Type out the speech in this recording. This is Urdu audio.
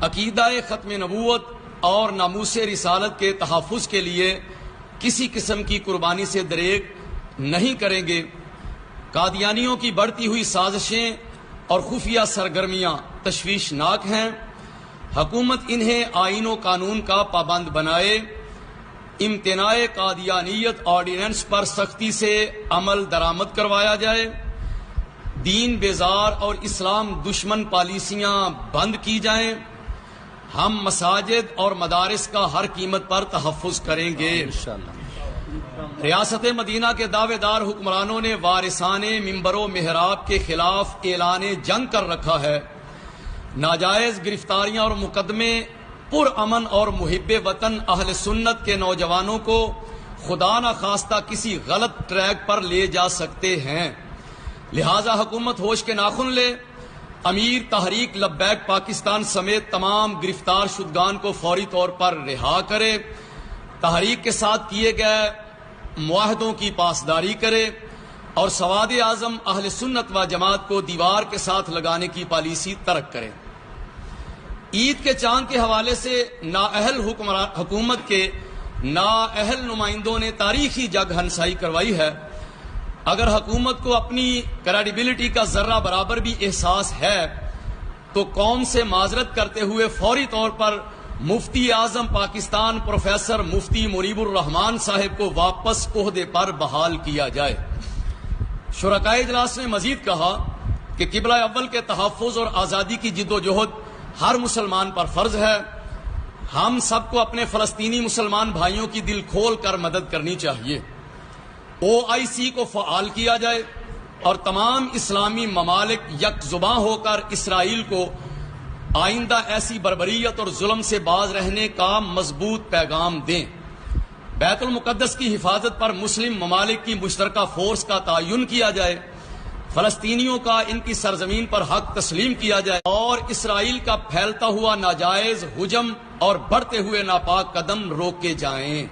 عقیدہ ختم نبوت اور ناموس رسالت کے تحفظ کے لیے کسی قسم کی قربانی سے دریغ نہیں کریں گے۔ قادیانیوں کی بڑھتی ہوئی سازشیں اور خفیہ سرگرمیاں تشویشناک ہیں۔ حکومت انہیں آئین و قانون کا پابند بنائے، امتناع قادیانیت آرڈیننس پر سختی سے عمل درآمد کروایا جائے، دین بیزار اور اسلام دشمن پالیسیاں بند کی جائیں، ہم مساجد اور مدارس کا ہر قیمت پر تحفظ کریں گے۔ ریاست مدینہ کے دعوے دار حکمرانوں نے وارثان منبر و محراب کے خلاف اعلان جنگ کر رکھا ہے۔ ناجائز گرفتاریاں اور مقدمے پرامن اور محب وطن اہل سنت کے نوجوانوں کو خدا نخواستہ کسی غلط ٹریک پر لے جا سکتے ہیں، لہذا حکومت ہوش کے ناخن لے، امیر تحریک لبیک پاکستان سمیت تمام گرفتار شدگان کو فوری طور پر رہا کرے، تحریک کے ساتھ کیے گئے معاہدوں کی پاسداری کرے اور سواد اعظم اہل سنت و جماعت کو دیوار کے ساتھ لگانے کی پالیسی ترک کرے۔ عید کے چاند کے حوالے سے نااہل حکومت کے نااہل نمائندوں نے تاریخی جگ ہنسائی کروائی ہے۔ اگر حکومت کو اپنی کریڈیبلٹی کا ذرہ برابر بھی احساس ہے تو قوم سے معذرت کرتے ہوئے فوری طور پر مفتی اعظم پاکستان پروفیسر مفتی منیب الرحمان صاحب کو واپس عہدے پر بحال کیا جائے۔ شرکائے اجلاس نے مزید کہا کہ قبلہ اول کے تحفظ اور آزادی کی جد و جہد ہر مسلمان پر فرض ہے۔ ہم سب کو اپنے فلسطینی مسلمان بھائیوں کی دل کھول کر مدد کرنی چاہیے۔ OIC کو فعال کیا جائے اور تمام اسلامی ممالک یک زباں ہو کر اسرائیل کو آئندہ ایسی بربریت اور ظلم سے باز رہنے کا مضبوط پیغام دیں۔ بیت المقدس کی حفاظت پر مسلم ممالک کی مشترکہ فورس کا تعین کیا جائے، فلسطینیوں کا ان کی سرزمین پر حق تسلیم کیا جائے اور اسرائیل کا پھیلتا ہوا ناجائز ہجم اور بڑھتے ہوئے ناپاک قدم روکے جائیں۔